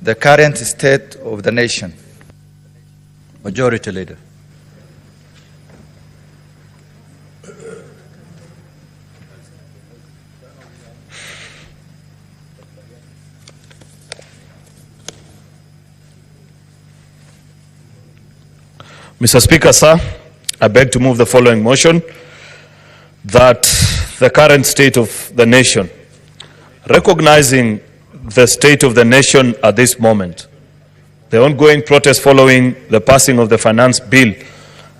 the current state of the nation. Majority Leader. Mr. Speaker, sir, I beg to move the following motion, that the current state of the nation, recognizing the state of the nation at this moment, the ongoing protest following the passing of the Finance Bill,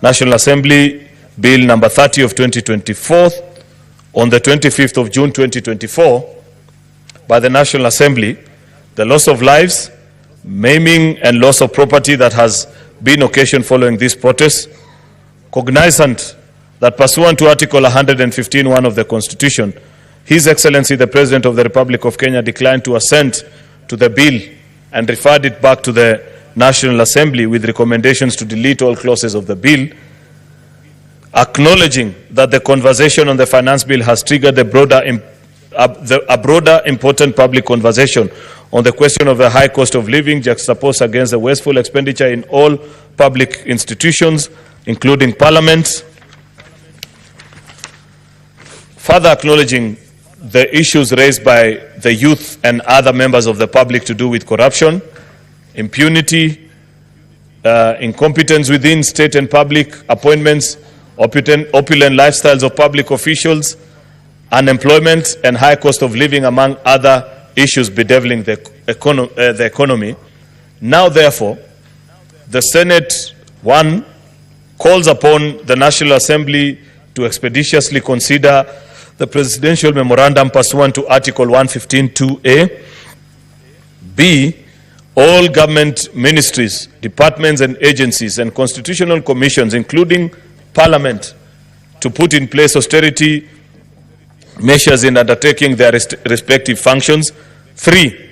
National Assembly Bill number 30 of 2024, on the 25th of June 2024, by the National Assembly, the loss of lives, maiming and loss of property that has been occasioned following this protest, cognizant that pursuant to Article 115(1) of the Constitution, His Excellency the President of the Republic of Kenya declined to assent to the bill and referred it back to the National Assembly with recommendations to delete all clauses of the bill, acknowledging that the conversation on the finance bill has triggered a broader important public conversation on the question of the high cost of living juxtaposed against the wasteful expenditure in all public institutions, including Parliament. Further acknowledging the issues raised by the youth and other members of the public to do with corruption, impunity, incompetence within state and public appointments, opulent lifestyles of public officials, unemployment and high cost of living, among other issues bedeviling the economy. Now, therefore, the Senate, 1, calls upon the National Assembly to expeditiously consider the presidential memorandum pursuant to Article 115(2)(a). B, all government ministries, departments and agencies and constitutional commissions, including Parliament, to put in place austerity measures in undertaking their respective functions. 3,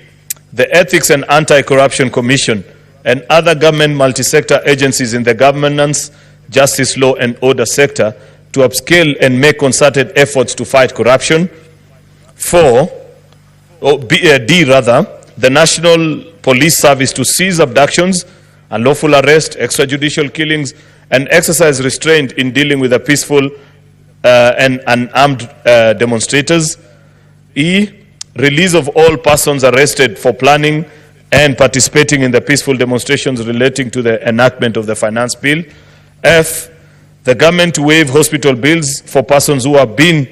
the Ethics and Anti-Corruption Commission and other government multi-sector agencies in the governance, justice, law and order sector to upscale and make concerted efforts to fight corruption. 4, the National Police Service to cease abductions, unlawful arrest, extrajudicial killings, and exercise restraint in dealing with the peaceful and unarmed demonstrators. E, release of all persons arrested for planning and participating in the peaceful demonstrations relating to the enactment of the finance bill. F, the government to waive hospital bills for persons who have been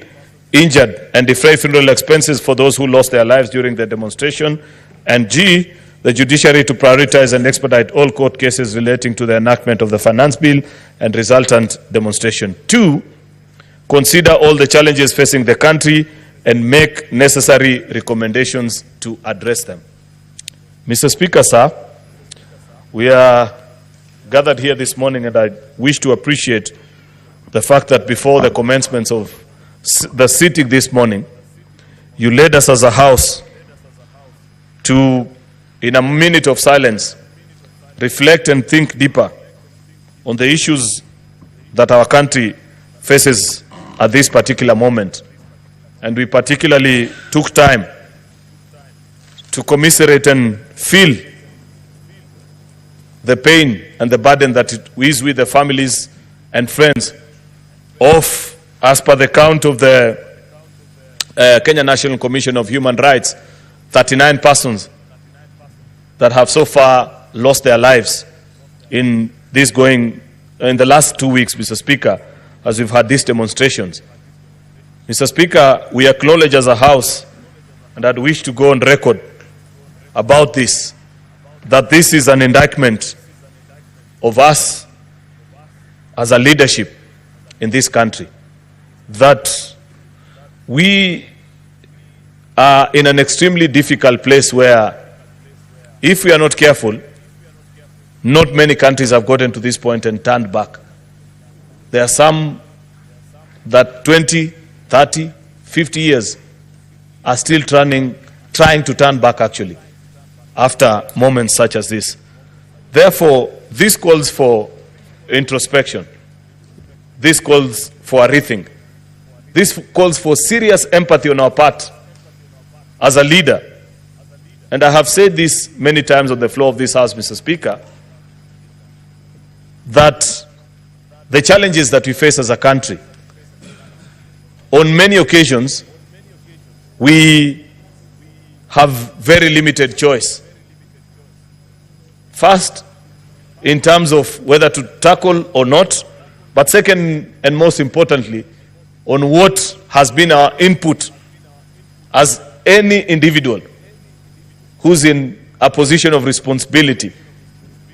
injured and defray funeral expenses for those who lost their lives during the demonstration. And G, the judiciary to prioritize and expedite all court cases relating to the enactment of the finance bill and resultant demonstration. 2, consider all the challenges facing the country and make necessary recommendations to address them. Mr. Speaker, sir, we are gathered here this morning, and I wish to appreciate the fact that before the commencement of the sitting this morning, you led us as a House to, in a minute of silence, reflect and think deeper on the issues that our country faces at this particular moment. And we particularly took time to commiserate and feel the pain and the burden that it is with the families and friends of, as per the count of the Kenya National Commission of Human Rights, 39 persons that have so far lost their lives in the last 2 weeks, Mr. Speaker, as we've had these demonstrations. Mr. Speaker, we acknowledge as a House, and I'd wish to go on record about this, that this is an indictment of us as a leadership in this country, that we are in an extremely difficult place where, if we are not careful, not many countries have gotten to this point and turned back. There are some that 20, 30, 50 years are still trying to turn back, actually, after moments such as this. Therefore, this calls for introspection. This calls for a rethink. This calls for serious empathy on our part as a leader and I have said this many times on the floor of this House, Mr. Speaker, that the challenges that we face as a country, on many occasions, we have very limited choice. First, in terms of whether to tackle or not, but second and most importantly, on what has been our input as any individual who's in a position of responsibility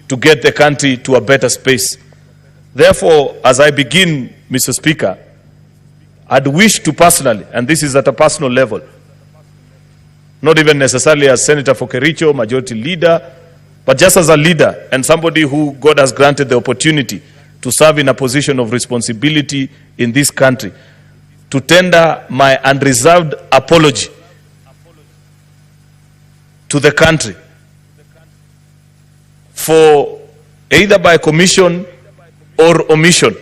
to get the country to a better space. Therefore, as I begin, Mr. Speaker, I'd wish to personally, and this is at a personal level, not even necessarily as Senator for Cheruiyot, Majority Leader, but just as a leader and somebody who God has granted the opportunity to serve in a position of responsibility in this country, to tender my unreserved apology to the country for either by commission or omission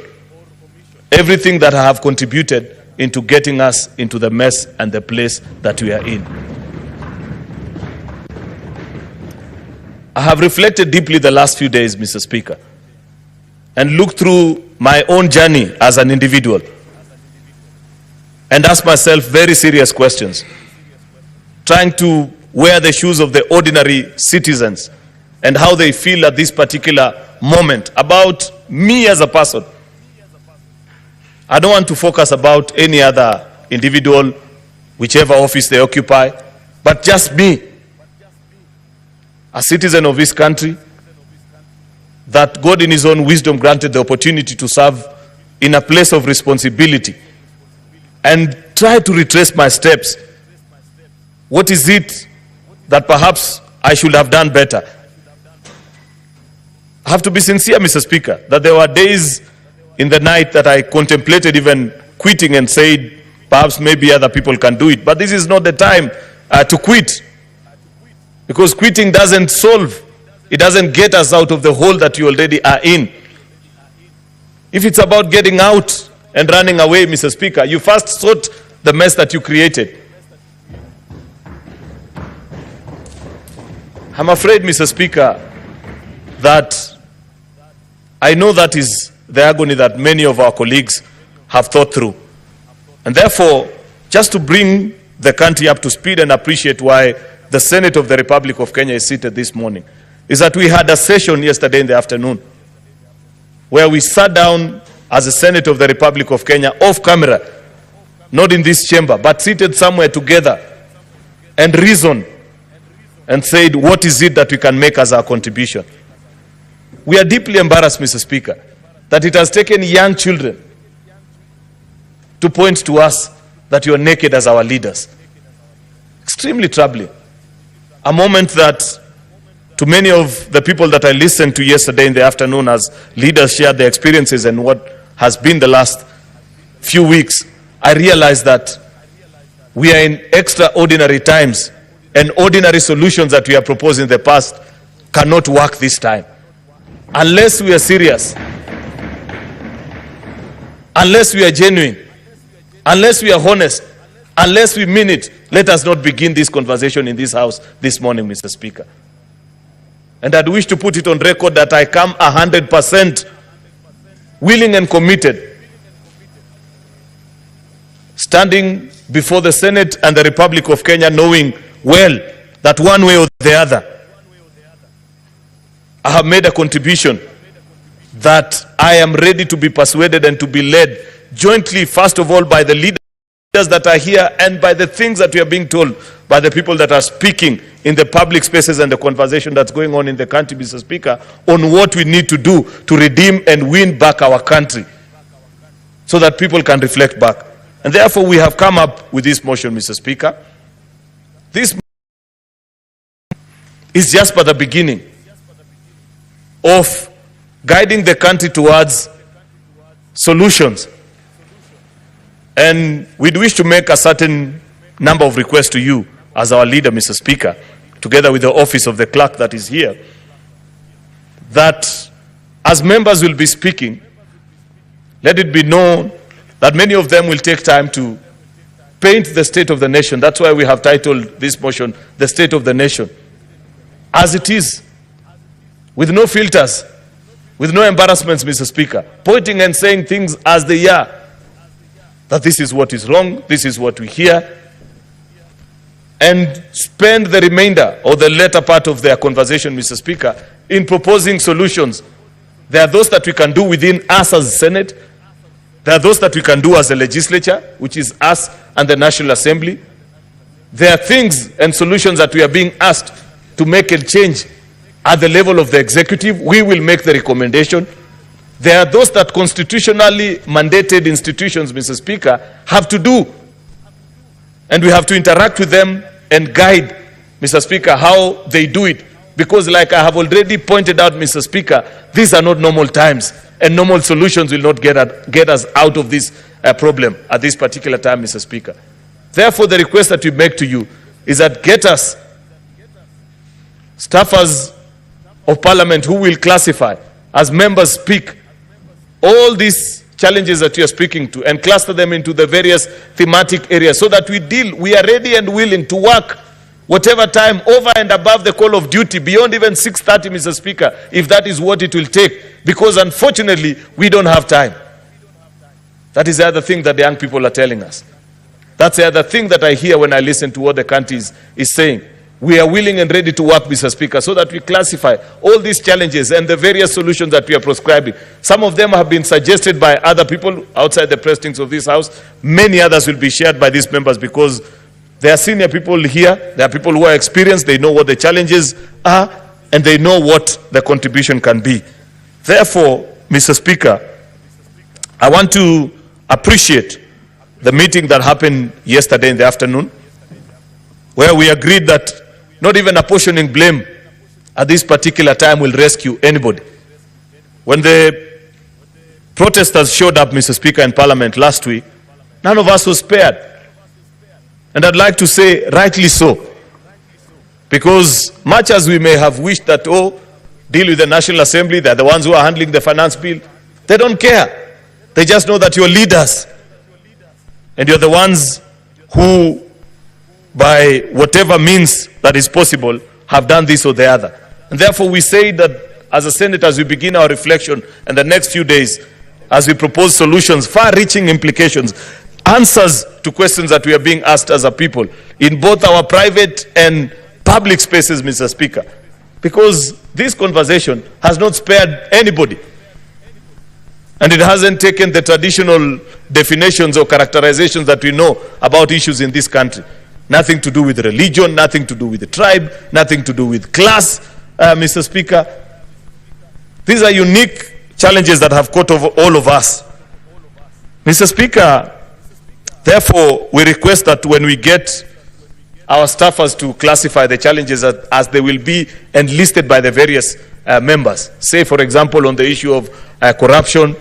everything that I have contributed into getting us into the mess and the place that we are in. I have reflected deeply the last few days, Mr. Speaker, and looked through my own journey as an individual and asked myself very serious questions, trying to wear the shoes of the ordinary citizens and how they feel at this particular moment about me as a person. I don't want to focus about any other individual, whichever office they occupy, but just me, a citizen of this country, that God in his own wisdom granted the opportunity to serve in a place of responsibility, and try to retrace my steps. What is it that perhaps I should have done better? I have to be sincere, Mr. Speaker, that there were days in the night that I contemplated even quitting and said, perhaps maybe other people can do it. But this is not the time to quit. Because quitting doesn't solve. It doesn't get us out of the hole that you already are in. If it's about getting out and running away, Mr. Speaker, you first sort the mess that you created. I'm afraid, Mr. Speaker, that I know that is the agony that many of our colleagues have thought through. And therefore, just to bring the country up to speed and appreciate why the Senate of the Republic of Kenya is seated this morning, is that we had a session yesterday in the afternoon where we sat down as a Senate of the Republic of Kenya off camera, not in this chamber, but seated somewhere together and reasoned and said, what is it that we can make as our contribution? We are deeply embarrassed, Mr. Speaker, that it has taken young children to point to us that you are naked as our leaders. Extremely troubling. A moment that, to many of the people that I listened to yesterday in the afternoon as leaders shared their experiences and what has been the last few weeks, I realized that we are in extraordinary times, and ordinary solutions that we have proposed in the past cannot work this time. Unless we are serious, unless we are genuine, unless we are honest, unless we mean it, let us not begin this conversation in this house this morning, Mr. Speaker. And I'd wish to put it on record that I come 100% willing and committed, standing before the Senate and the Republic of Kenya, knowing well that one way or the other, I have made a contribution that I am ready to be persuaded and to be led jointly, first of all, by the leaders that are here and by the things that we are being told by the people that are speaking in the public spaces and the conversation that's going on in the country, Mr. Speaker, on what we need to do to redeem and win back our country so that people can reflect back. And therefore, we have come up with this motion, Mr. Speaker. This is just but the beginning of guiding the country towards solutions. And we'd wish to make a certain number of requests to you as our leader, Mr. Speaker, together with the office of the clerk that is here, that as members will be speaking, let it be known that many of them will take time to paint the state of the nation. That's why we have titled this motion, The State of the Nation. as it is, with no filters, with no embarrassments, Mr. Speaker, pointing and saying things as they are, that this is what is wrong, this is what we hear, and spend the remainder or the latter part of their conversation, Mr. Speaker, in proposing solutions. There are those that we can do within us as the Senate. There are those that we can do as the legislature, which is us and the National Assembly. There are things and solutions that we are being asked to make a change at the level of the executive. We will make the recommendation. There are those that constitutionally mandated institutions, Mr. Speaker, have to do. And we have to interact with them and guide, Mr. Speaker, how they do it. Because like I have already pointed out, Mr. Speaker, these are not normal times, and normal solutions will not get us out of this problem at this particular time, Mr. Speaker. Therefore, the request that we make to you is that get us staffers of Parliament who will classify, as members speak, all these challenges that you are speaking to and cluster them into the various thematic areas so that we are ready and willing to work whatever time over and above the call of duty, beyond even 6:30, Mr. Speaker, if that is what it will take, because unfortunately, we don't have time. That is the other thing that the young people are telling us. That's the other thing that I hear when I listen to what the country is saying. We are willing and ready to work, Mr. Speaker, so that we classify all these challenges and the various solutions that we are prescribing. Some of them have been suggested by other people outside the precincts of this House. Many others will be shared by these members because there are senior people here, there are people who are experienced, they know what the challenges are, and they know what the contribution can be. Therefore, Mr. Speaker, I want to appreciate the meeting that happened yesterday in the afternoon, where we agreed that not even apportioning blame at this particular time will rescue anybody. When the protesters showed up, Mr. Speaker, in Parliament last week, none of us was spared. And I'd like to say, rightly so. Because much as we may have wished that, deal with the National Assembly, they're the ones who are handling the finance bill, they don't care. They just know that you're leaders. And you're the ones who, by whatever means that is possible, have done this or the other. And therefore we say that as a Senate, as we begin our reflection in the next few days, as we propose solutions, far-reaching implications, answers to questions that we are being asked as a people in both our private and public spaces, Mr. Speaker. Because this conversation has not spared anybody. And it hasn't taken the traditional definitions or characterizations that we know about issues in this country. Nothing to do with religion, nothing to do with the tribe, nothing to do with class, Mr. Speaker. These are unique challenges that have caught over all of us. Mr. Speaker, therefore, we request that when we get our staffers to classify the challenges as they will be enlisted by the various members, say, for example, on the issue of corruption,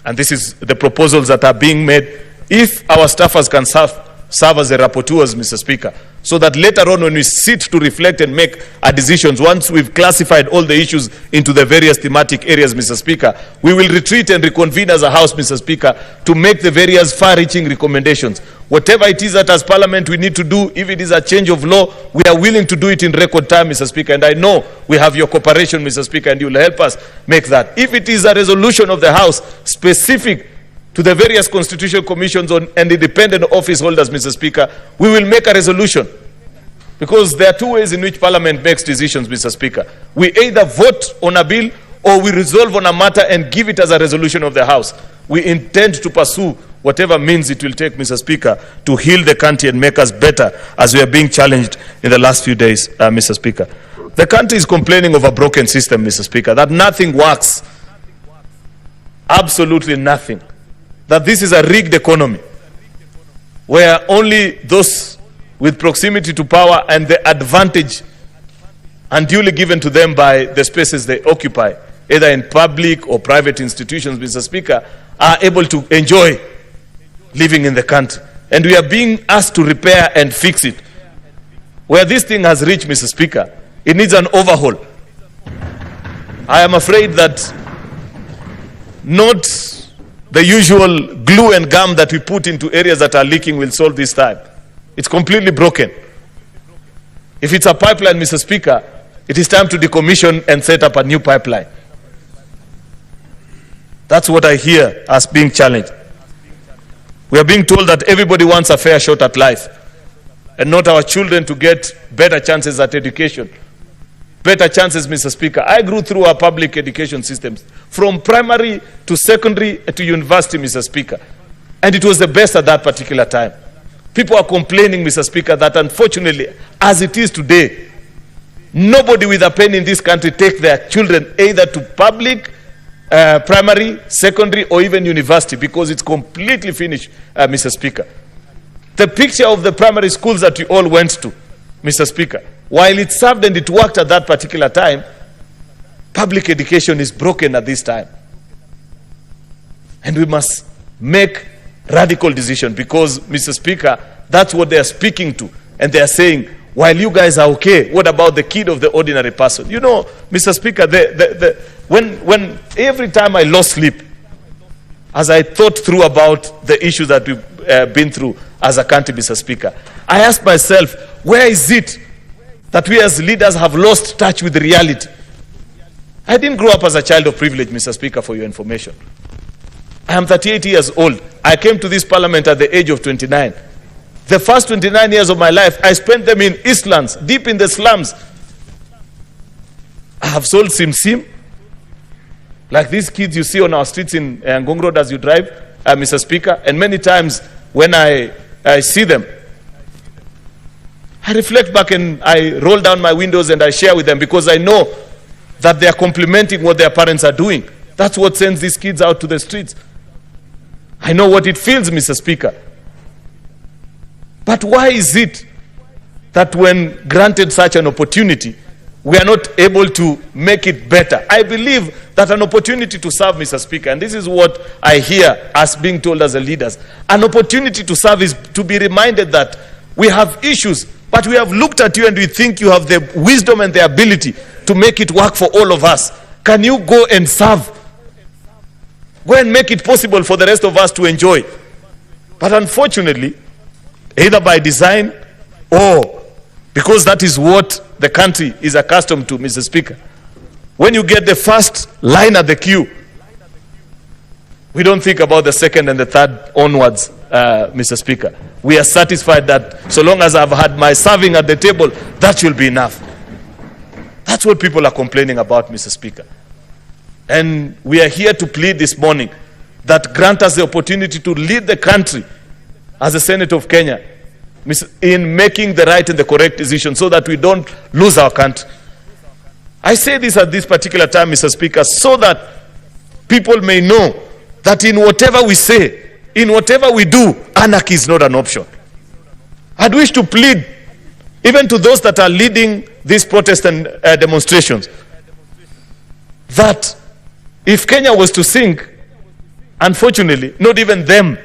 and this is the proposals that are being made, if our staffers can serve as the rapporteurs, Mr. Speaker, so that later on when we sit to reflect and make our decisions, once we've classified all the issues into the various thematic areas, Mr. Speaker, we will retreat and reconvene as a House, Mr. Speaker, to make the various far-reaching recommendations. Whatever it is that as Parliament we need to do, if it is a change of law, we are willing to do it in record time, Mr. Speaker, and I know we have your cooperation, Mr. Speaker, and you will help us make that. If it is a resolution of the House specific to the various constitutional commissions and independent office holders, Mr. Speaker, we will make a resolution. Because there are two ways in which Parliament makes decisions, Mr. Speaker. We either vote on a bill or we resolve on a matter and give it as a resolution of the House. We intend to pursue whatever means it will take, Mr. Speaker, to heal the country and make us better as we are being challenged in the last few days, Mr. Speaker. The country is complaining of a broken system, Mr. Speaker, that nothing works. Absolutely nothing. That this is a rigged economy where only those with proximity to power and the advantage unduly given to them by the spaces they occupy, either in public or private institutions, Mr. Speaker, are able to enjoy living in the country. And we are being asked to repair and fix it. Where this thing has reached, Mr. Speaker, it needs an overhaul. I am afraid that not the usual glue and gum that we put into areas that are leaking will solve this time. It's completely broken. If it's a pipeline, Mr. Speaker, It is time to decommission and set up a new pipeline. That's what I hear as being challenged. We are being told that everybody wants a fair shot at life, and not our children to get better chances at education. Better chances, Mr. Speaker. I grew through our public education systems, from primary to secondary to university, Mr. Speaker. And it was the best at that particular time. People are complaining, Mr. Speaker, that unfortunately, as it is today, nobody with a pen in this country take their children either to public, primary, secondary, or even university, because it's completely finished, Mr. Speaker. The picture of the primary schools that you all went to, Mr. Speaker, while it served and it worked at that particular time, public education is broken at this time. And we must make radical decision, because, Mr. Speaker, that's what they are speaking to. And they are saying, while you guys are okay, what about the kid of the ordinary person? You know, Mr. Speaker, when every time I lost sleep, as I thought through about the issues that we've been through as a country, Mr. Speaker, I asked myself, where is it that we as leaders have lost touch with reality? I didn't grow up as a child of privilege, Mr. Speaker, for your information. I am 38 years old. I came to this parliament at the age of 29. The first 29 years of my life, I spent them in Eastlands, deep in the slums. I have sold sim, like these kids you see on our streets in Ngong Road as you drive, Mr. Speaker. And many times when I see them, I reflect back and I roll down my windows and I share with them, because I know that they are complementing what their parents are doing. That's what sends these kids out to the streets. I know what it feels, Mr. Speaker. But why is it that when granted such an opportunity, we are not able to make it better? I believe that an opportunity to serve, Mr. Speaker, and this is what I hear us being told as the leaders, an opportunity to serve is to be reminded that we have issues, but we have looked at you and we think you have the wisdom and the ability to make it work for all of us. Can you go and serve? Go and make it possible for the rest of us to enjoy. But unfortunately, either by design or because that is what the country is accustomed to, Mr. Speaker, when you get the first line at the queue, we don't think about the second and the third onwards, Mr. Speaker. We are satisfied that so long as I've had my serving at the table, that should be enough. That's what people are complaining about, Mr. Speaker. And we are here to plead this morning that grant us the opportunity to lead the country as the Senate of Kenya in making the right and the correct decision, so that we don't lose our country. I say this at this particular time, Mr. Speaker, so that people may know that in whatever we say, in whatever we do, anarchy is not an option. I'd wish to plead even to those that are leading these protests and demonstrations, that if Kenya was to sink, unfortunately, not even them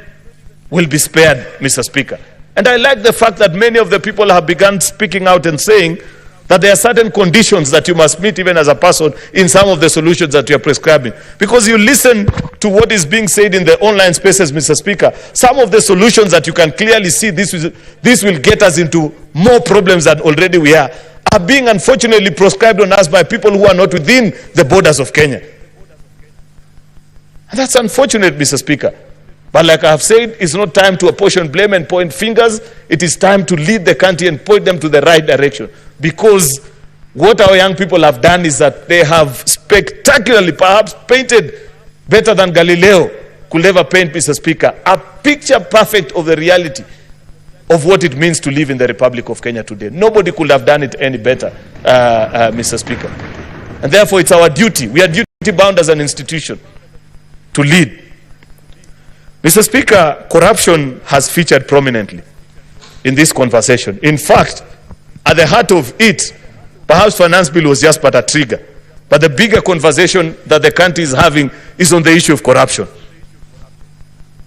will be spared, Mr. Speaker. And I like the fact that many of the people have begun speaking out and saying that there are certain conditions that you must meet even as a person in some of the solutions that you are prescribing. Because you listen to what is being said in the online spaces, Mr. Speaker, some of the solutions that you can clearly see this will get us into more problems than already we are being unfortunately prescribed on us by people who are not within the borders of Kenya. And that's unfortunate, Mr. Speaker. But like I have said, it's not time to apportion blame and point fingers. It is time to lead the country and point them to the right direction. Because what our young people have done is that they have spectacularly, perhaps painted better than Galileo could ever paint, Mr. Speaker, a picture perfect of the reality of what it means to live in the Republic of Kenya today. Nobody could have done it any better, Mr. Speaker. And therefore, it's our duty. We are duty-bound as an institution to lead. Mr. Speaker, corruption has featured prominently in this conversation. In fact, at the heart of it, perhaps finance bill was just but a trigger. But the bigger conversation that the country is having is on the issue of corruption.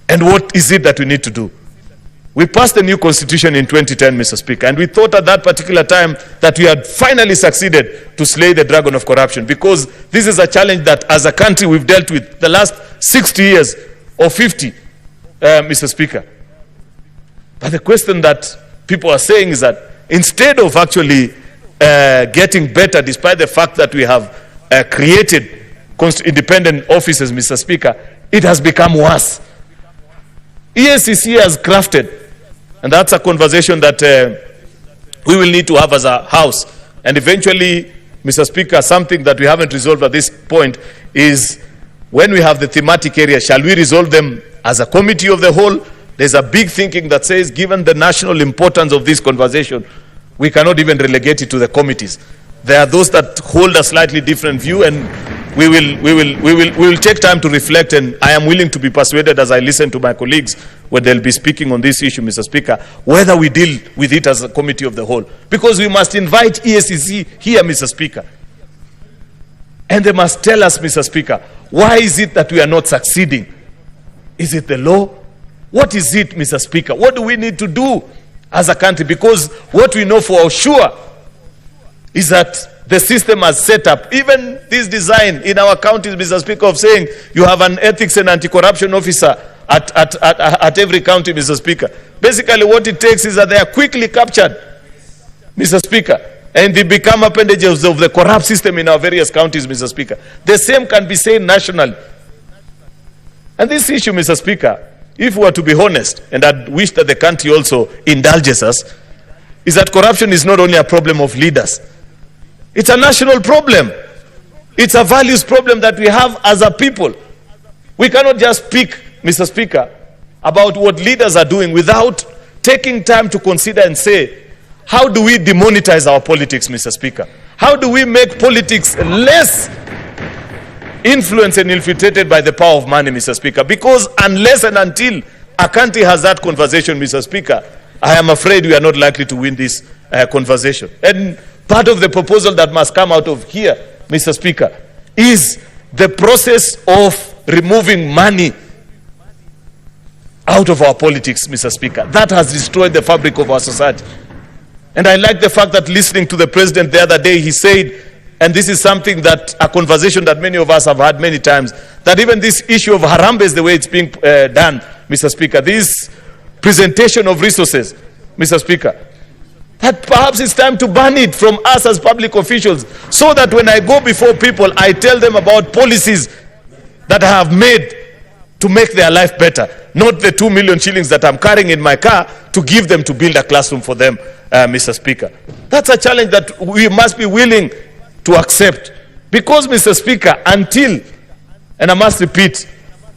And what is it that we need to do? We passed the new constitution in 2010, Mr. Speaker, and we thought at that particular time that we had finally succeeded to slay the dragon of corruption, because this is a challenge that as a country we've dealt with the last 60 years or 50, Mr. Speaker. But the question that people are saying is that instead of actually getting better, despite the fact that we have created independent offices, Mr. Speaker, it has become worse. EACC has crafted, and that's a conversation that we will need to have as a House. And eventually, Mr. Speaker, something that we haven't resolved at this point is when we have the thematic areas, shall we resolve them as a committee of the whole? There's a big thinking that says, given the national importance of this conversation, we cannot even relegate it to the committees. There are those that hold a slightly different view, and we will take time to reflect, and I am willing to be persuaded as I listen to my colleagues when they'll be speaking on this issue, Mr. Speaker, whether we deal with it as a committee of the whole. Because we must invite EACC here, Mr. Speaker. And they must tell us, Mr. Speaker, why is it that we are not succeeding? Is it the law? What is it, Mr. Speaker? What do we need to do as a country? Because what we know for sure is that the system has set up, even this design in our counties, Mr. Speaker, of saying you have an ethics and anti-corruption officer at every county, Mr. Speaker. Basically what it takes is that they are quickly captured, Mr. Speaker, and they become appendages of the corrupt system in our various counties, Mr. Speaker. The same can be said nationally. And this issue, Mr. Speaker, if we were to be honest, and I wish that the country also indulges us, is that corruption is not only a problem of leaders. It's a national problem. It's a values problem that we have as a people. We cannot just speak, Mr. Speaker, about what leaders are doing without taking time to consider and say, how do we demonetize our politics, Mr. Speaker? How do we make politics less influenced and infiltrated by the power of money, Mr. Speaker? Because unless and until a country has that conversation, Mr. Speaker, I am afraid we are not likely to win this conversation. And part of the proposal that must come out of here, Mr. Speaker, is the process of removing money out of our politics, Mr. Speaker. That has destroyed the fabric of our society. And I like the fact that listening to the president the other day, he said, and this is something that, a conversation that many of us have had many times, that even this issue of Harambee is the way it's being done, Mr. Speaker, this presentation of resources, Mr. Speaker, that perhaps it's time to ban it from us as public officials, so that when I go before people, I tell them about policies that I have made to make their life better, not the 2 million shillings that I'm carrying in my car to give them to build a classroom for them, Mr. Speaker. That's a challenge that we must be willing to accept. Because, Mr. Speaker, until, and I must repeat,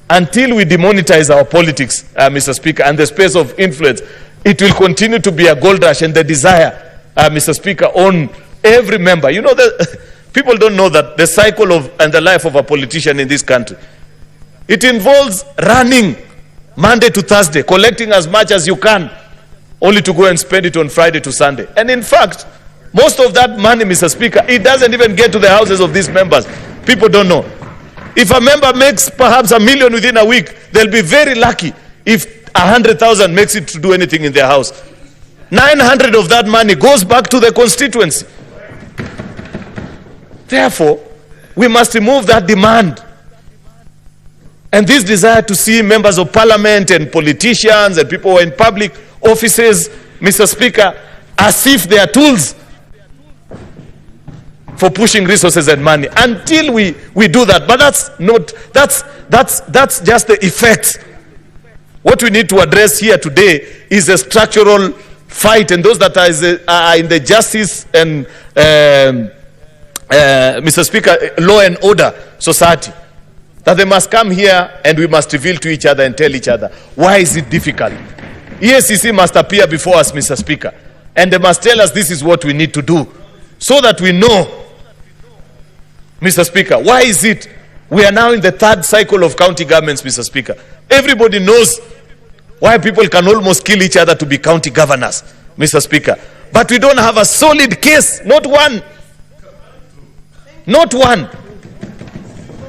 until we demonetize our politics, Mr. Speaker, and the space of influence, it will continue to be a gold rush and the desire, Mr. Speaker, on every member. You know, people don't know that the cycle of and the life of a politician in this country, it involves running Monday to Thursday, collecting as much as you can, only to go and spend it on Friday to Sunday. And in fact, most of that money, Mr. Speaker, it doesn't even get to the houses of these members. People don't know. If a member makes perhaps $1 million within a week, they'll be very lucky if 100,000 makes it to do anything in their house. 900 of that money goes back to the constituency. Therefore, we must remove that demand and this desire to see members of parliament and politicians and people who are in public offices, Mr. Speaker, as if they are tools for pushing resources and money. Until we do that, but that's just the effects. What we need to address here today is a structural fight, and those that are in the justice and Mr. Speaker, law and order society, that they must come here and we must reveal to each other and tell each other, why is it difficult? EACC must appear before us, Mr. Speaker, and they must tell us this is what we need to do, so that we know, Mr. Speaker, why is it we are now in the third cycle of county governments, Mr. Speaker. Everybody knows why people can almost kill each other to be county governors, Mr. Speaker. But we don't have a solid case, not one,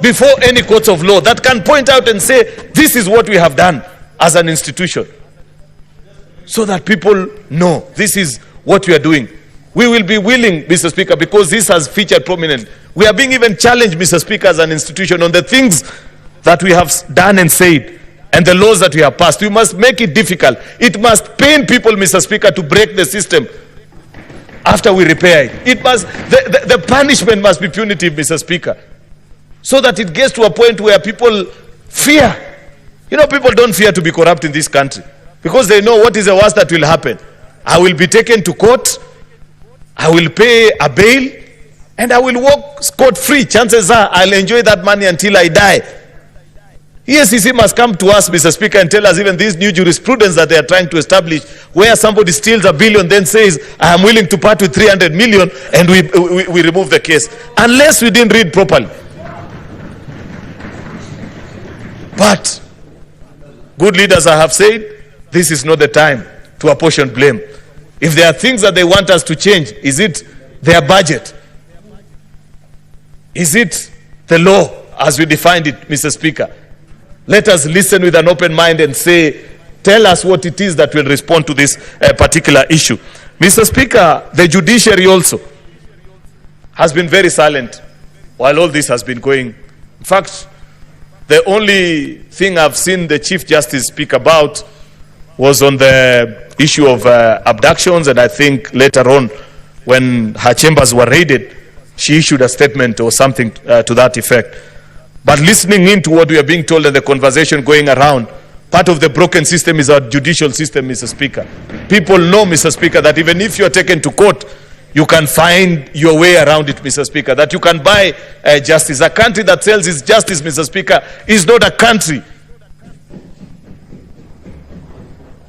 before any courts of law that can point out and say, this is what we have done as an institution. So that people know this is what we are doing. We will be willing, Mr. Speaker, because this has featured prominently. We are being even challenged, Mr. Speaker, as an institution on the things that we have done and said and the laws that we have passed. We must make it difficult. It must pain people, Mr. Speaker, to break the system after we repair it. The punishment must be punitive, Mr. Speaker, so that it gets to a point where people fear. You know, people don't fear to be corrupt in this country because they know what is the worst that will happen. I will be taken to court, I will pay a bail, and I will walk scot-free. Chances are I'll enjoy that money until I die. EACC must come to us, Mr. Speaker, and tell us even this new jurisprudence that they are trying to establish, where somebody steals $1 billion, then says, I am willing to part with 300 million, and we remove the case. Unless we didn't read properly. But good leaders, I have said, this is not the time to apportion blame. If there are things that they want us to change, is it their budget? Is it the law as we defined it, Mr. Speaker? Let us listen with an open mind and say, tell us what it is that will respond to this particular issue. Mr. Speaker, the judiciary also has been very silent while all this has been going. In fact, the only thing I've seen the Chief Justice speak about was on the issue of abductions, and I think later on when her chambers were raided, she issued a statement or something to that effect. But listening into what we are being told and the conversation going around, part of the broken system is our judicial system, Mr. Speaker. People know, Mr. Speaker, that even if you're taken to court, you can find your way around it, Mr. Speaker, that you can buy justice. A country that sells its justice, Mr. Speaker, is not a country.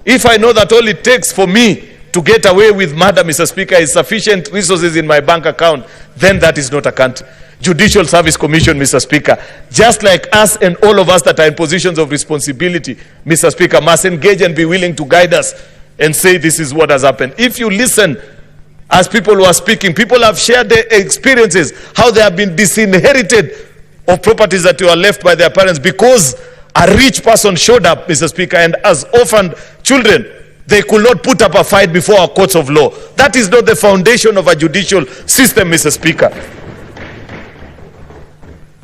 If I know that all it takes for me to get away with murder, Mr. Speaker, is sufficient resources in my bank account, then that is not a country. Judicial Service Commission, Mr. Speaker, just like us and all of us that are in positions of responsibility, Mr. Speaker, must engage and be willing to guide us and say this is what has happened. If you listen as people who are speaking, people have shared their experiences, how they have been disinherited of properties that were left by their parents because a rich person showed up, Mr. Speaker, and as orphaned children, they could not put up a fight before our courts of law. That is not the foundation of a judicial system, Mr. Speaker.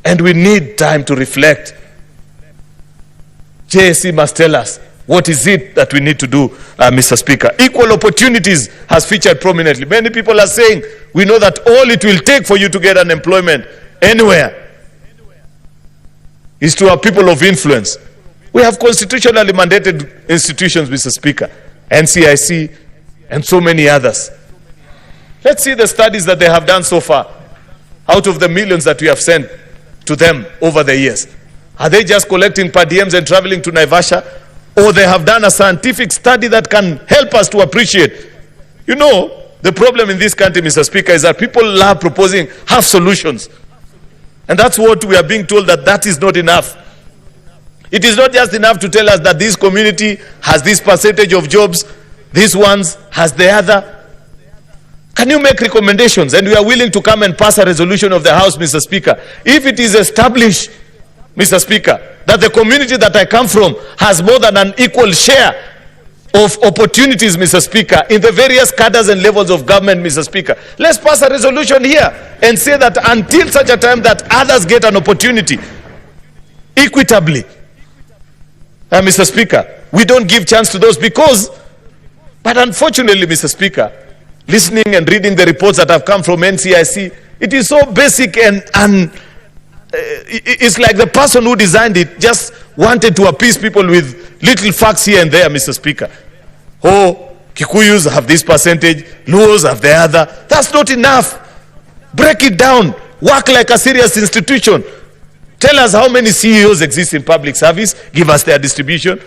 And we need time to reflect. JSC must tell us what is it that we need to do, Mr. Speaker. Equal opportunities has featured prominently. Many people are saying, we know that all it will take for you to get an employment anywhere is to have people of influence. We have constitutionally mandated institutions, Mr. Speaker, NCIC and so many others. Let's see the studies that they have done so far out of the millions that we have sent to them over the years. Are they just collecting per diems and traveling to Naivasha? Or they have done a scientific study that can help us to appreciate? You know, the problem in this country, Mr. Speaker, is that people love proposing half solutions. And that's what we are being told, that that is not enough. It is not just enough to tell us that this community has this percentage of jobs, this one's has the other. Can you make recommendations? And we are willing to come and pass a resolution of the House, Mr. Speaker. If it is established, Mr. Speaker, that the community that I come from has more than an equal share of opportunities, Mr. Speaker, in the various cadres and levels of government, Mr. Speaker, let's pass a resolution here and say that until such a time that others get an opportunity equitably, Mr. Speaker, we don't give chance to those because, but unfortunately, Mr. Speaker, listening and reading the reports that have come from NCIC, it is so basic and it's like the person who designed it just wanted to appease people with little facts here and there, Mr. Speaker. Oh, Kikuyus have this percentage, Luos have the other. That's not enough. Break it down. Work like a serious institution. Tell us how many CEOs exist in public service. Give us their distribution.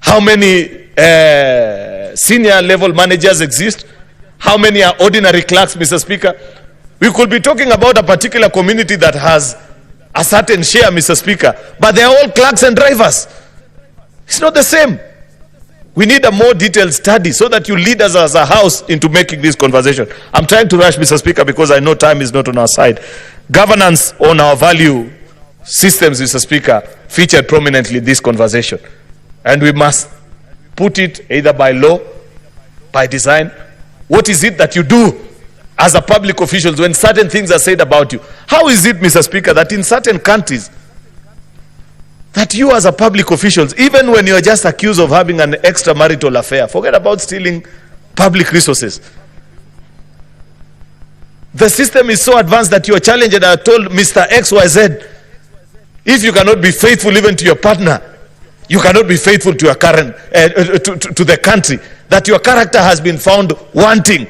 How many senior level managers exist? How many are ordinary clerks, Mr. Speaker? We could be talking about a particular community that has a certain share, Mr. Speaker, but they are all clerks and drivers. It's not the same. We need a more detailed study so that you lead us as a house into making this conversation. I'm trying to rush, Mr. Speaker, because I know time is not on our side. Governance on our value systems, Mr. Speaker, featured prominently in this conversation. And we must put it either by law, by design. What is it that you do as a public official when certain things are said about you? How is it, Mr. Speaker, that in certain countries, that you as a public officials, even when you are just accused of having an extramarital affair, forget about stealing public resources, The system is so advanced that you are challenged, and I told Mr. XYZ, if you cannot be faithful even to your partner, you cannot be faithful to your current, to the country, that your character has been found wanting.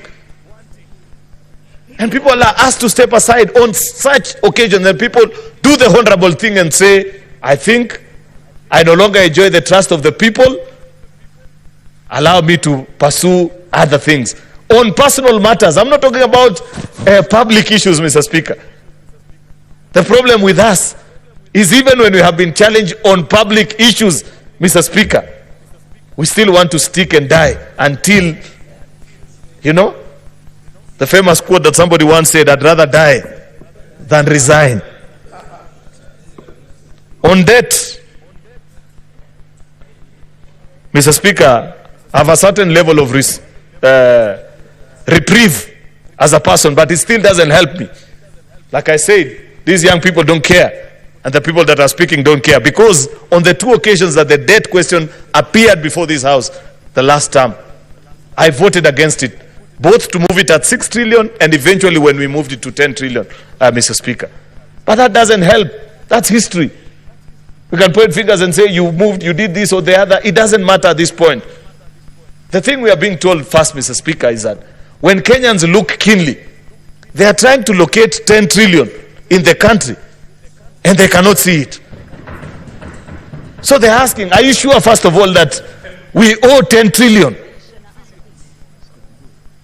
And people are asked to step aside on such occasions, and people do the honorable thing and say, I think I no longer enjoy the trust of the people, allow me to pursue other things. On personal matters, I'm not talking about public issues, Mr. Speaker. The problem with us is even when we have been challenged on public issues, Mr. Speaker, we still want to stick and die until, you know, the famous quote that somebody once said, I'd rather die than resign. On debt, Mr. Speaker, I have a certain level of reprieve as a person, but it still doesn't help me. Like I said, these young people don't care, and the people that are speaking don't care, because on the two occasions that the debt question appeared before this house the last term, I voted against it, both to move it at 6 trillion and eventually when we moved it to 10 trillion, Mr. Speaker. But that doesn't help. That's history. We can point fingers and say you moved, you did this or the other. It doesn't matter at this point. The thing we are being told first, Mr. Speaker, is that when Kenyans look keenly, they are trying to locate 10 trillion in the country and they cannot see it. So they're asking, are you sure, first of all, that we owe 10 trillion?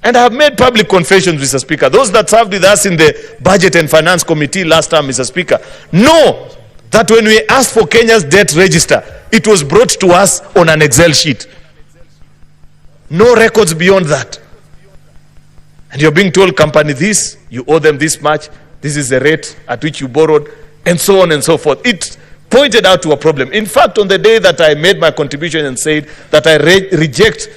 And I have made public confessions, Mr. Speaker. Those that served with us in the Budget and Finance Committee last time, Mr. Speaker, know that when we asked for Kenya's debt register, it was brought to us on an Excel sheet. No records beyond that. And you're being told, company this, you owe them this much, this is the rate at which you borrowed, and so on and so forth. It pointed out to a problem. In fact, on the day that I made my contribution and said that I reject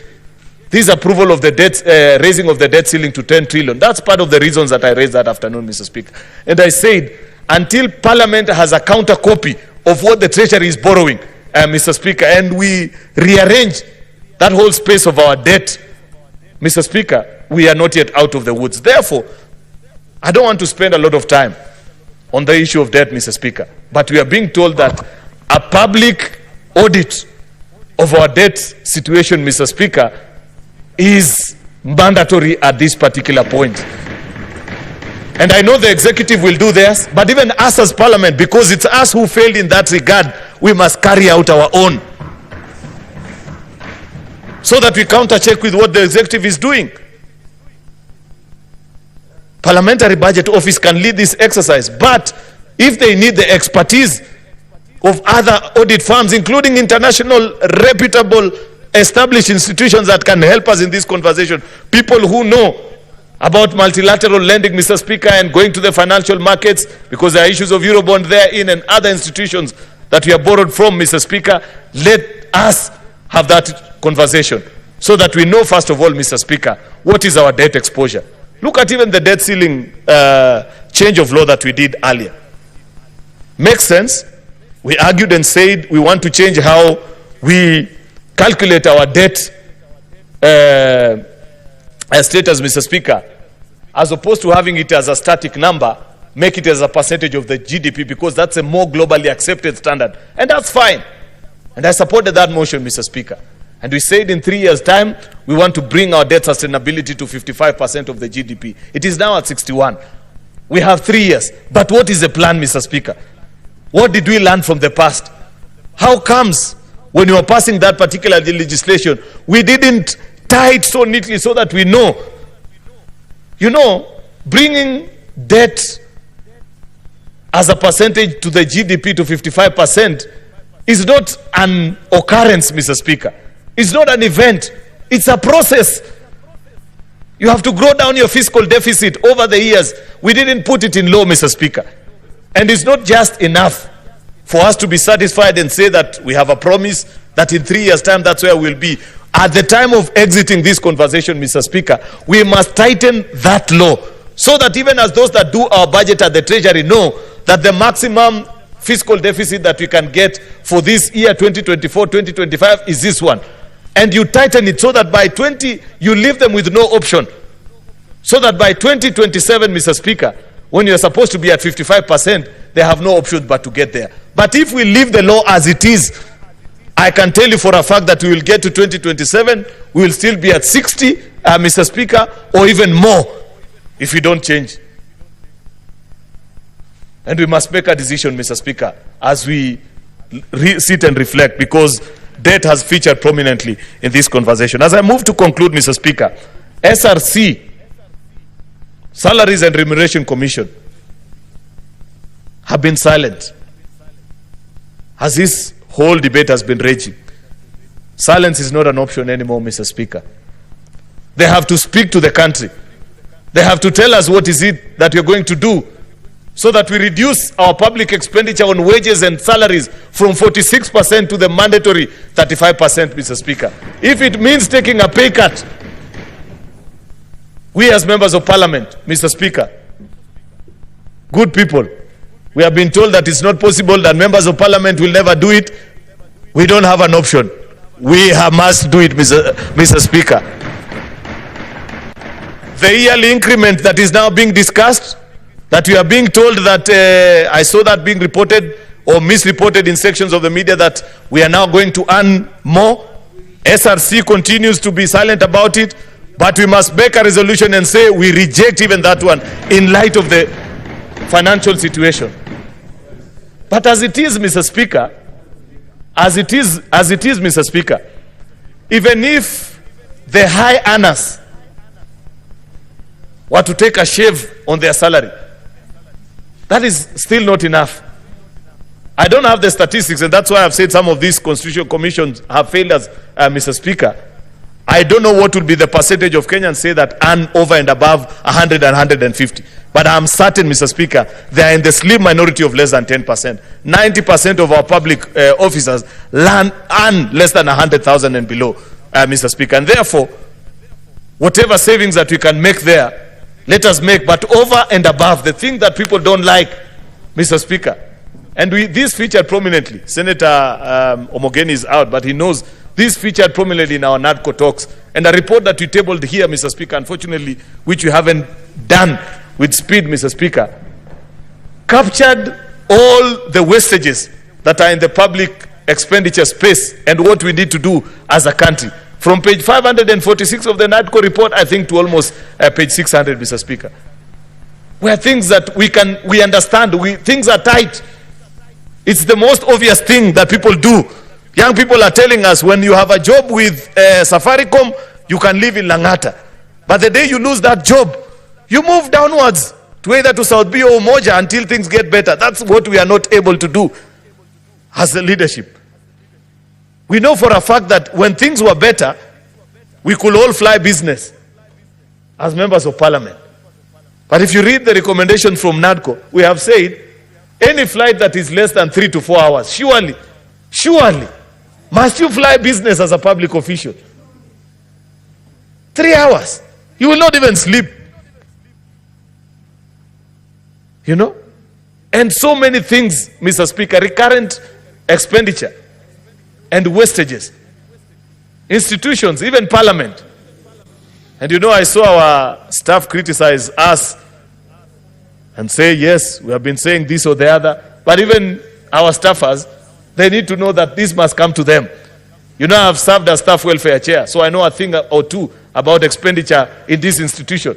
this approval of the debt, raising of the debt ceiling to 10 trillion, that's part of the reasons that I raised that afternoon, Mr. Speaker. And I said, until Parliament has a counter copy of what the Treasury is borrowing, Mr. Speaker, and we rearrange that whole space of our debt, Mr. Speaker, we are not yet out of the woods. Therefore, I don't want to spend a lot of time on the issue of debt, Mr. Speaker, but we are being told that a public audit of our debt situation, Mr. Speaker, is mandatory at this particular point. And I know the executive will do theirs, but even us as Parliament, because it's us who failed in that regard, we must carry out our own, so that we counter-check with what the executive is doing. Parliamentary Budget Office can lead this exercise, but if they need the expertise of other audit firms, including international, reputable, established institutions that can help us in this conversation, people who know about multilateral lending, Mr. Speaker, and going to the financial markets, because there are issues of Eurobond therein and other institutions that we have borrowed from, Mr. Speaker, let us have that conversation so that we know, first of all, Mr. Speaker, what is our debt exposure. Look at even the debt ceiling change of law that we did earlier. Makes sense. We argued and said we want to change how we calculate our debt status, Mr. Speaker, as opposed to having it as a static number, make it as a percentage of the GDP, because that's a more globally accepted standard. And that's fine. And I supported that motion, Mr. Speaker. And we said in 3 years' time, we want to bring our debt sustainability to 55% of the GDP. It is now at 61. We have 3 years. But what is the plan, Mr. Speaker? What did we learn from the past? How comes when you were passing that particular legislation, we didn't tie it so neatly so that we know? You know, bringing debt as a percentage to the GDP to 55% is not an occurrence, Mr. Speaker. It's not an event. It's a process. You have to grow down your fiscal deficit over the years. We didn't put it in law, Mr. Speaker. And it's not just enough for us to be satisfied and say that we have a promise that in 3 years' time, that's where we'll be. At the time of exiting this conversation, Mr. Speaker, we must tighten that law so that even as those that do our budget at the Treasury know that the maximum fiscal deficit that we can get for this year 2024-2025 is this one. And you tighten it so that by 20, you leave them with no option So that by 2027, Mr. Speaker, when you're supposed to be at 55%, they have no option but to get there. But if we leave the law as it is, I can tell you for a fact that we will get to 2027, we will still be at 60, Mr. Speaker, or even more if we don't change. And we must make a decision, Mr. Speaker, as we sit and reflect, because debt has featured prominently in this conversation. As I move to conclude, Mr. Speaker, SRC, Salaries and Remuneration Commission, have been silent as this whole debate has been raging. Silence is not an option anymore, Mr. Speaker. They have to speak to the country. They have to tell us what is it that you're going to do so that we reduce our public expenditure on wages and salaries from 46% to the mandatory 35%, Mr. Speaker. If it means taking a pay cut, we as members of parliament, Mr. Speaker, good people, we have been told that it's not possible, that members of parliament will never do it. We don't have an option. We must do it, Mr. Speaker. The yearly increment that is now being discussed, that we are being told that, I saw that being reported or misreported in sections of the media, that we are now going to earn more. SRC continues to be silent about it, but we must make a resolution and say we reject even that one in light of the financial situation. But as it is, Mr. Speaker, as it is, Mr. Speaker, even if the high earners were to take a shave on their salary, that is still not enough. I don't have the statistics, and that's why I've said some of these constitutional commissions have failed us, Mr. Speaker. I don't know what will be the percentage of Kenyans say that earn over and above 100 and 150. But I'm certain, Mr. Speaker, they are in the slim minority of less than 10%. 90% of our public officers earn less than 100,000 and below, Mr. Speaker. And therefore, whatever savings that we can make there, let us make, but over and above, the thing that people don't like, Mr. Speaker. And this featured prominently. Senator Omogeni is out, but he knows this featured prominently in our NADCO talks. And a report that we tabled here, Mr. Speaker, unfortunately, which we haven't done with speed, Mr. Speaker, captured all the wastages that are in the public expenditure space and what we need to do as a country. From page 546 of the NADCO report, I think, to almost page 600, Mr. Speaker. Where things that we understand, things are tight. It's the most obvious thing that people do. Young people are telling us, when you have a job with Safaricom, you can live in Langata. But the day you lose that job, you move downwards to either to South B or Umoja until things get better. That's what we are not able to do as a leadership. We know for a fact that when things were better, we could all fly business as members of parliament. But if you read the recommendation from NADCO, we have said any flight that is less than 3 to 4 hours, surely, must you fly business as a public official. 3 hours. You will not even sleep. You know? And so many things, Mr. Speaker, recurrent expenditure and wastages. Institutions, even parliament. And you know, I saw our staff criticize us and say, yes, we have been saying this or the other. But even our staffers, they need to know that this must come to them. You know, I've served as staff welfare chair, so I know a thing or two about expenditure in this institution.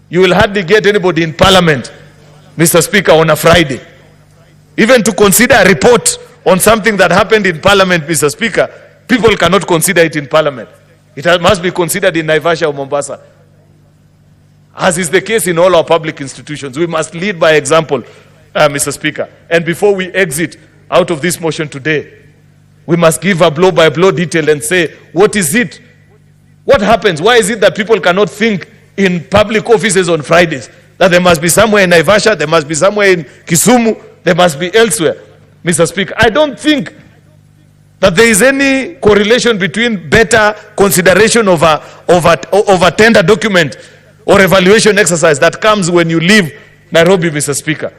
You will hardly get anybody in parliament, Mr. Speaker, on a Friday. Even to consider a report on something that happened in parliament, Mr. Speaker, people cannot consider it in parliament. It must be considered in Naivasha or Mombasa. As is the case in all our public institutions. We must lead by example, Mr. Speaker. And before we exit out of this motion today, we must give a blow-by-blow detail and say, what is it? What happens? Why is it that people cannot think in public offices on Fridays? That there must be somewhere in Naivasha, there must be somewhere in Kisumu, there must be elsewhere. Mr. Speaker, I don't think that there is any correlation between better consideration of a tender document or evaluation exercise that comes when you leave Nairobi, Mr. Speaker.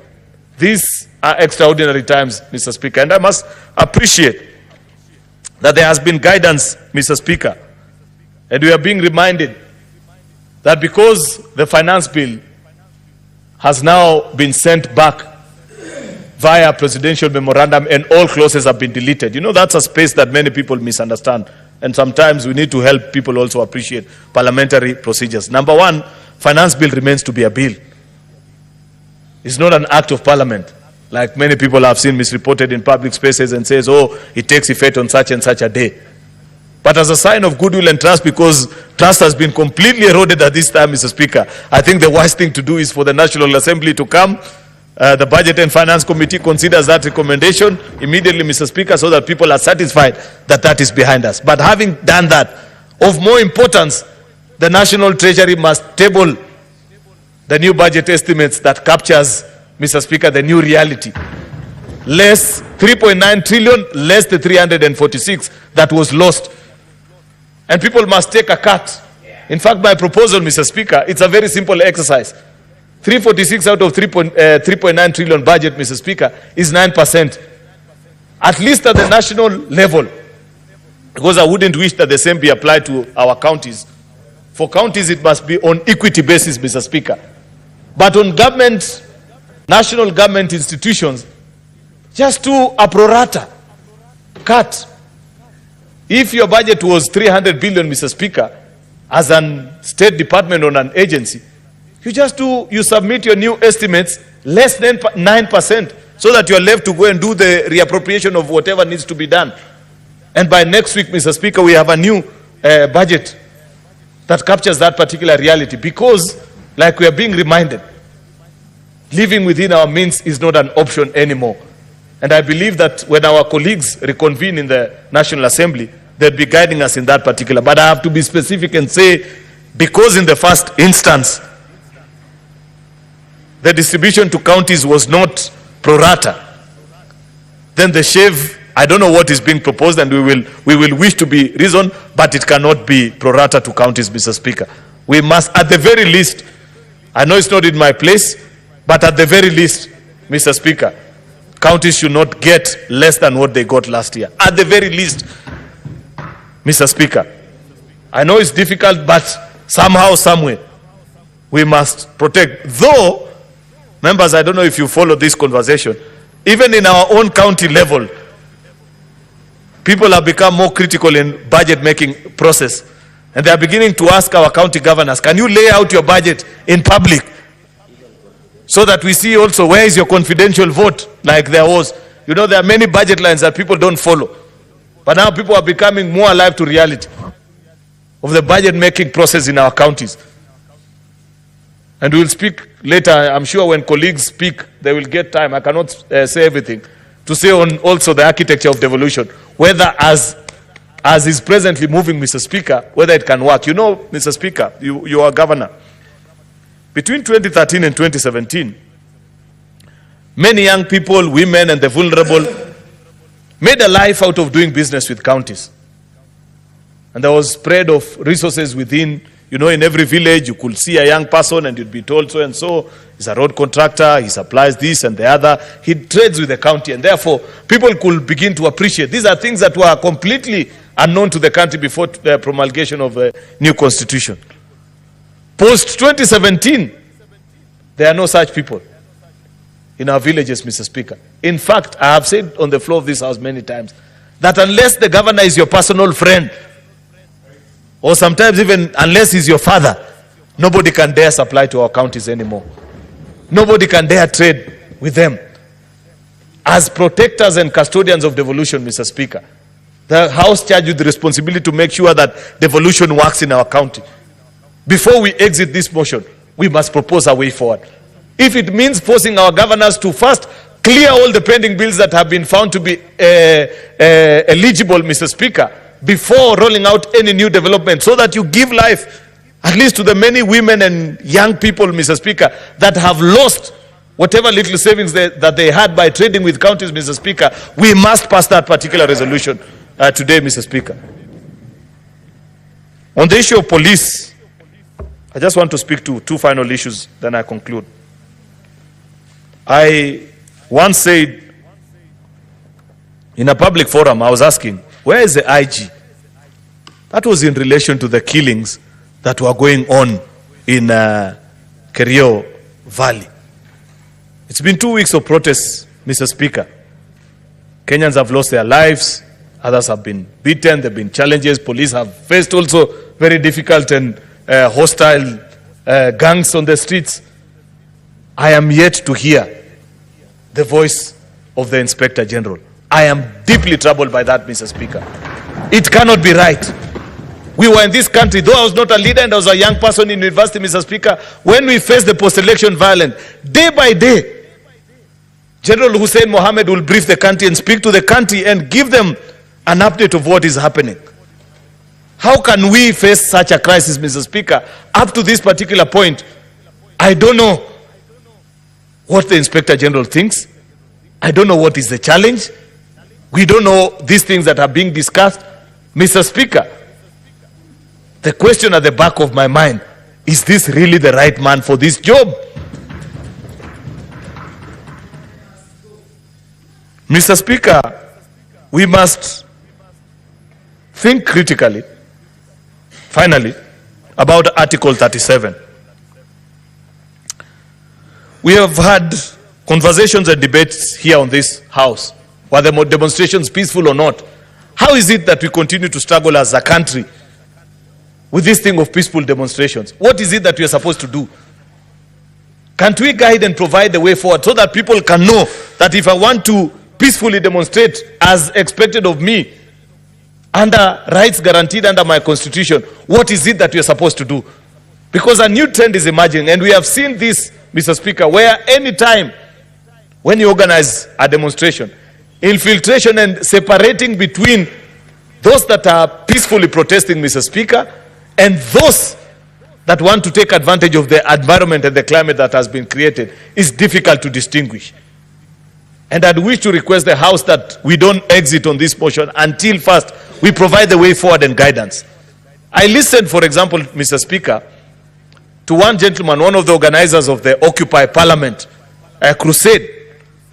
These are extraordinary times, Mr. Speaker, and I must appreciate that there has been guidance, Mr. Speaker, and we are being reminded that because the finance bill has now been sent back via presidential memorandum and all clauses have been deleted. You know, that's a space that many people misunderstand. And sometimes we need to help people also appreciate parliamentary procedures. Number one, finance bill remains to be a bill. It's not an act of parliament, like many people have seen misreported in public spaces and says, oh, it takes effect on such and such a day. But as a sign of goodwill and trust, because trust has been completely eroded at this time, Mr. Speaker, I think the wise thing to do is for the National Assembly to come. The Budget and Finance Committee considers that recommendation immediately, Mr. Speaker, so that people are satisfied that that is behind us. But having done that, of more importance, the National Treasury must table the new budget estimates that captures, Mr. Speaker, the new reality. Less 3.9 trillion, less the 346 that was lost. And people must take a cut. In fact, my proposal, Mr. Speaker, it's a very simple exercise. 346 out of 3.9 trillion budget, Mr. Speaker, is 9%. At least at the national level. Because I wouldn't wish that the same be applied to our counties. For counties, it must be on equity basis, Mr. Speaker. But on government, national government institutions, just do a pro rata cut. If your budget was 300 billion, Mr. Speaker, as a state department or an agency, you submit your new estimates less than 9%, so that you're left to go and do the reappropriation of whatever needs to be done. And by next week, Mr. Speaker, we have a new budget that captures that particular reality, because, like we are being reminded, living within our means is not an option anymore. And I believe that when our colleagues reconvene in the National Assembly, they'll be guiding us in that particular. But I have to be specific and say, because in the first instance, the distribution to counties was not pro rata, then the shave, I don't know what is being proposed, and we will wish to be reasoned, but it cannot be pro rata to counties, Mr. Speaker. We must, at the very least, I know it's not in my place, but at the very least, Mr. Speaker, counties should not get less than what they got last year. At the very least, Mr. Speaker. I know it's difficult, but somehow, somewhere, we must protect. Though, members, I don't know if you follow this conversation, even in our own county level, people have become more critical in budget making process. And they are beginning to ask our county governors, can you lay out your budget in public? So that we see also, where is your confidential vote, like there was. You know, there are many budget lines that people don't follow. But now people are becoming more alive to reality of the budget making process in our counties. And we will speak later. I'm sure when colleagues speak, they will get time. I cannot say everything. To say on also the architecture of devolution, whether as is presently moving, Mr. Speaker, whether it can work. You know, Mr. Speaker, you are governor. Between 2013 and 2017, many young people, women, and the vulnerable made a life out of doing business with counties. And there was spread of resources within. You know, in every village, you could see a young person and you'd be told so and so, he's a road contractor, he supplies this and the other, he trades with the county, and therefore people could begin to appreciate. These are things that were completely unknown to the country before the promulgation of a new constitution. Post-2017, there are no such people in our villages, Mr. Speaker. In fact, I have said on the floor of this house many times, that unless the governor is your personal friend, or sometimes even unless he's your father, nobody can dare supply to our counties anymore. Nobody can dare trade with them. As protectors and custodians of devolution, Mr. Speaker, the House charged with the responsibility to make sure that devolution works in our county. Before we exit this motion, we must propose a way forward. If it means forcing our governors to first clear all the pending bills that have been found to be eligible, Mr. Speaker, before rolling out any new development, so that you give life at least to the many women and young people, Mr. Speaker, that have lost whatever little savings that they had by trading with counties, Mr. Speaker. We must pass that particular resolution today, Mr. Speaker. On the issue of police, I just want to speak to two final issues, then I conclude. I once said in a public forum, I was asking, where is the IG? That was in relation to the killings that were going on in Cheruiyot Valley. It's been 2 weeks of protests, Mr. Speaker. Kenyans have lost their lives. Others have been beaten. There have been challenges. Police have faced also very difficult and hostile gangs on the streets. I am yet to hear the voice of the Inspector General. I am deeply troubled by that, Mr. Speaker. It cannot be right. We were in this country, though I was not a leader and I was a young person in university, Mr. Speaker, when we faced the post-election violence, day by day, General Hussein Mohammed will brief the country and speak to the country and give them an update of what is happening. How can we face such a crisis, Mr. Speaker? Up to this particular point, I don't know what the Inspector General thinks. I don't know what is the challenge. We don't know these things that are being discussed. Mr. Speaker, the question at the back of my mind, is this really the right man for this job? Mr. Speaker, we must think critically, finally, about Article 37. We have had conversations and debates here on this house, whether demonstrations peaceful or not. How is it that we continue to struggle as a country with this thing of peaceful demonstrations? What is it that we are supposed to do? Can't we guide and provide the way forward so that people can know that if I want to peacefully demonstrate as expected of me, under rights guaranteed under my constitution, what is it that we are supposed to do? Because a new trend is emerging, and we have seen this, Mr. Speaker, where any time when you organize a demonstration, infiltration and separating between those that are peacefully protesting, Mr. Speaker, and those that want to take advantage of the environment and the climate that has been created is difficult to distinguish. And I'd wish to request the House that we don't exit on this motion until first we provide the way forward and guidance. I listened, for example, Mr. Speaker, to one gentleman, one of the organizers of the Occupy Parliament crusade,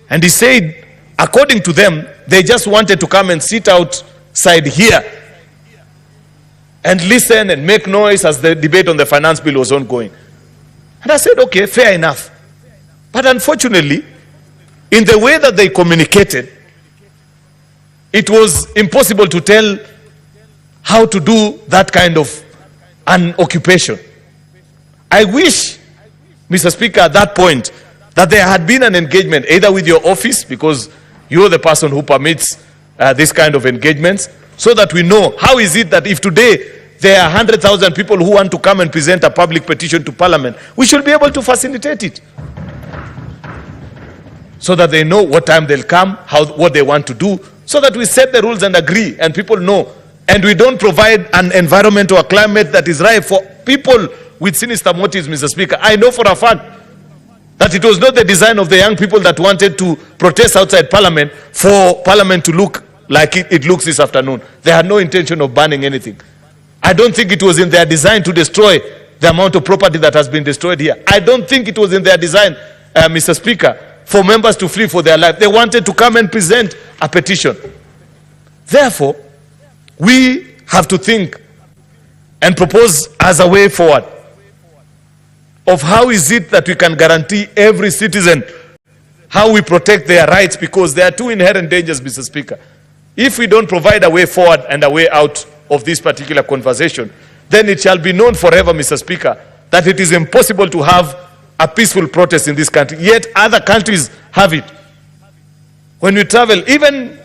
and he said, according to them, they just wanted to come and sit outside here and listen and make noise as the debate on the finance bill was ongoing. And I said, okay, fair enough. But unfortunately, in the way that they communicated, it was impossible to tell how to do that kind of an occupation. I wish, Mr. Speaker, at that point, that there had been an engagement, either with your office, because you're the person who permits this kind of engagements, so that we know how is it that if today there are 100,000 people who want to come and present a public petition to Parliament, we should be able to facilitate it. So that they know what time they'll come, what they want to do, so that we set the rules and agree, and people know. And we don't provide an environment or a climate that is right for people with sinister motives, Mr. Speaker. I know for a fact that it was not the design of the young people that wanted to protest outside Parliament for Parliament to look like it looks this afternoon. They had no intention of banning anything. I don't think it was in their design to destroy the amount of property that has been destroyed here. I don't think it was in their design, Mr. Speaker, for members to flee for their life. They wanted to come and present a petition. Therefore, we have to think and propose as a way forward of how is it that we can guarantee every citizen how we protect their rights, because there are two inherent dangers, Mr. Speaker. If we don't provide a way forward and a way out of this particular conversation, then it shall be known forever, Mr. Speaker, that it is impossible to have a peaceful protest in this country, yet other countries have it. When we travel, even,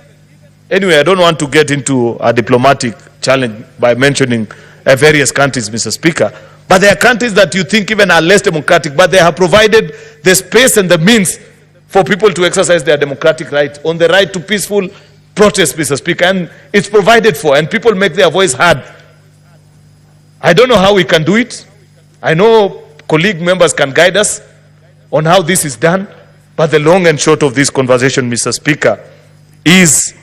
anyway, I don't want to get into a diplomatic challenge by mentioning various countries, Mr. Speaker, but there are countries that you think even are less democratic, but they have provided the space and the means for people to exercise their democratic right, on the right to peaceful protest, Mr. Speaker, and it's provided for, and people make their voice heard. I don't know how we can do it. I know colleague members can guide us on how this is done, but the long and short of this conversation, Mr. Speaker, is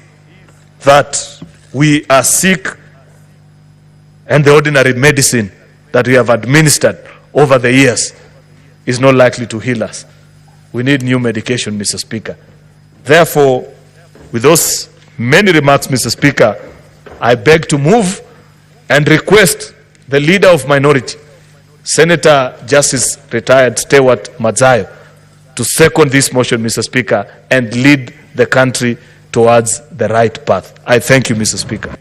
that we are sick, and the ordinary medicine that we have administered over the years is not likely to heal us. We need new medication, Mr. Speaker. Therefore, with those many remarks, Mr. Speaker, I beg to move and request the leader of minority Senator Justice Retired Stewart Madzayo to second this motion, Mr. Speaker, and lead the country towards the right path. I thank you, Mr. Speaker.